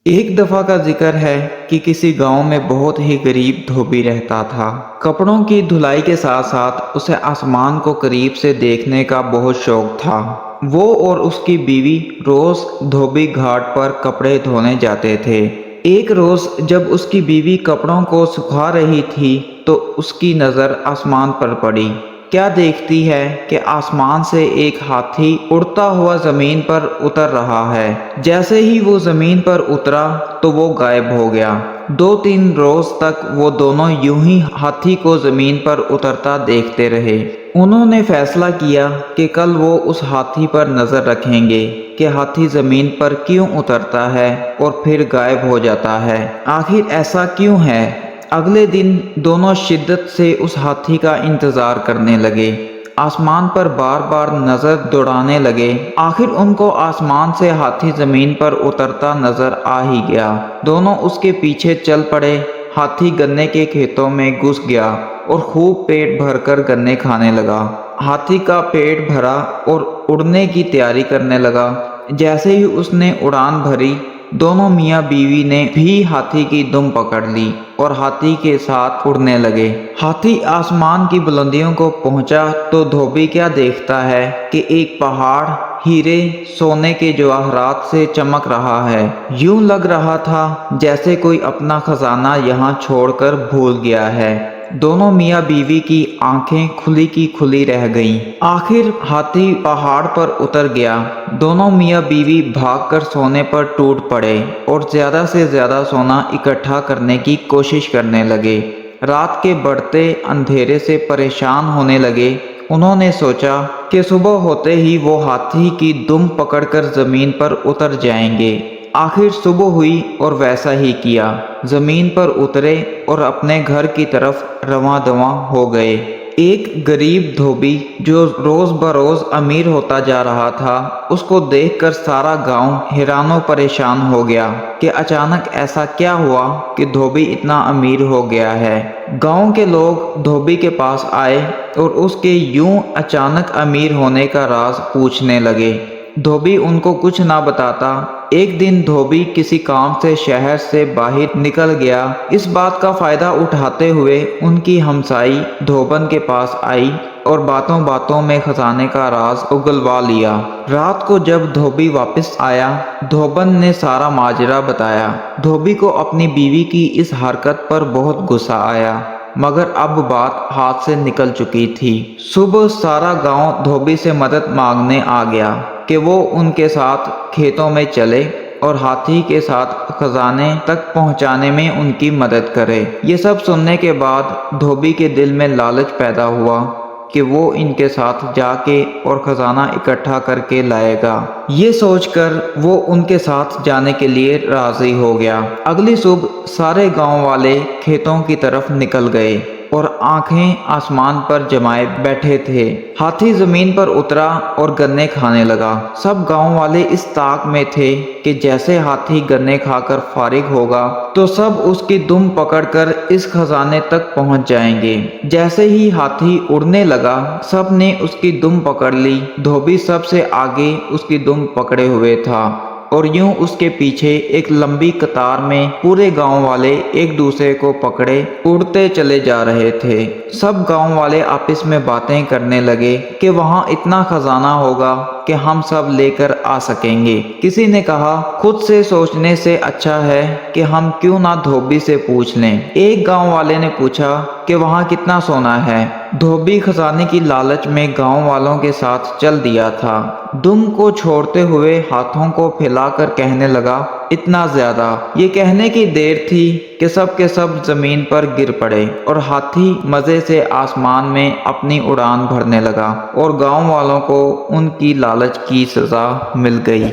एक दफा का जिक्र है कि किसी गांव में बहुत ही गरीब धोबी रहता था। कपड़ों की धुलाई के साथ साथ उसे आसमान को करीब से देखने का बहुत शौक था। वो और उसकी बीवी रोज धोबी घाट पर कपड़े धोने जाते थे। एक रोज जब उसकी बीवी कपड़ों को सुखा रही थी तो उसकी नज़र आसमान पर पड़ी। क्या देखती है कि आसमान से एक हाथी उड़ता हुआ जमीन पर उतर रहा है। जैसे ही वो जमीन पर उतरा तो वो गायब हो गया। 2-3 रोज तक वो दोनों यूं ही हाथी को जमीन पर उतरता देखते रहे। उन्होंने फैसला किया कि कल वो उस हाथी पर नजर रखेंगे कि हाथी जमीन पर क्यों उतरता है और फिर गायब हो जाता है। आखिर ऐसा क्यों है। अगले दिन दोनों शिद्दत से उस हाथी का इंतजार करने लगे। आसमान पर बार बार नजर दौड़ाने लगे। आखिर उनको आसमान से हाथी जमीन पर उतरता नजर आ ही गया। दोनों उसके पीछे चल पड़े। हाथी गन्ने के खेतों में घुस गया और खूब पेट भरकर गन्ने खाने लगा। हाथी का पेट भरा और उड़ने की तैयारी करने लगा। जैसे ही उसने उड़ान भरी, दोनों मियाँ बीवी ने भी हाथी की दुम पकड़ ली और हाथी के साथ उड़ने लगे। हाथी आसमान की बुलंदियों को पहुंचा तो धोबी क्या देखता है कि एक पहाड़ हीरे सोने के जवाहरात से चमक रहा है। यूं लग रहा था जैसे कोई अपना खजाना यहाँ छोड़कर भूल गया है। दोनों मियाँ बीवी की आंखें खुली की खुली रह गईं। आखिर हाथी पहाड़ पर उतर गया। दोनों मियाँ बीवी भागकर सोने पर टूट पड़े और ज्यादा से ज्यादा सोना इकट्ठा करने की कोशिश करने लगे। रात के बढ़ते अंधेरे से परेशान होने लगे। उन्होंने सोचा कि सुबह होते ही वो हाथी की दुम पकड़कर जमीन पर उतर जाएंगे। आखिर सुबह हुई और वैसा ही किया। जमीन पर उतरे और अपने घर की तरफ रवां दवां हो गए। एक गरीब धोबी जो रोज बरोज अमीर होता जा रहा था, उसको देखकर सारा गांव हैरानो परेशान हो गया कि अचानक ऐसा क्या हुआ कि धोबी इतना अमीर हो गया है। गांव के लोग धोबी के पास आए और उसके यूं अचानक अमीर होने का राज पूछने लगे। धोबी उनको कुछ ना बताता। एक दिन धोबी किसी काम से शहर से बाहर निकल गया। इस बात का फायदा उठाते हुए उनकी हमसाई धोबन के पास आई और बातों बातों में खजाने का राज उगलवा लिया। रात को जब धोबी वापस आया, धोबन ने सारा माजरा बताया। धोबी को अपनी बीवी की इस हरकत पर बहुत गुस्सा आया, मगर अब बात हाथ से निकल चुकी थी। सुबह सारा गांव धोबी से मदद मांगने आ गया कि वो उनके साथ खेतों में चले और हाथी के साथ खजाने तक पहुंचाने में उनकी मदद करे। ये सब सुनने के बाद धोबी के दिल में लालच पैदा हुआ कि वो इनके साथ जाके और खजाना इकट्ठा करके लाएगा। ये सोचकर वो उनके साथ जाने के लिए राजी हो गया। अगली सुबह सारे गांव वाले खेतों की तरफ निकल गए और आंखें आसमान पर जमाए बैठे थे। हाथी जमीन पर उतरा और गन्ने खाने लगा। सब गांव वाले इस ताक में थे कि जैसे हाथी गन्ने खाकर फारिग होगा तो सब उसकी दुम पकड़कर इस खजाने तक पहुंच जाएंगे। जैसे ही हाथी उड़ने लगा, सब ने उसकी दुम पकड़ ली। धोबी सबसे आगे उसकी दुम पकड़े हुए था और यूं उसके पीछे एक लंबी कतार में पूरे गांव वाले एक दूसरे को पकड़े उड़ते चले जा रहे थे। सब गांव वाले आपस में बातें करने लगे कि वहां इतना खजाना होगा कि हम सब लेकर आ सकेंगे। किसी ने कहा, खुद से सोचने से अच्छा है कि हम क्यों ना धोबी से पूछ लें। एक गांव वाले ने पूछा कि वहां कितना सोना है। धोबी खजाने की लालच में गांव वालों के साथ चल दिया था। दुम को छोड़ते हुए हाथों को फैलाकर कहने लगा, इतना ज्यादा। ये कहने की देर थी कि सब के सब जमीन पर गिर पड़े और हाथी मजे से आसमान में अपनी उड़ान भरने लगा और गांव वालों को उनकी लालच की सजा मिल गई।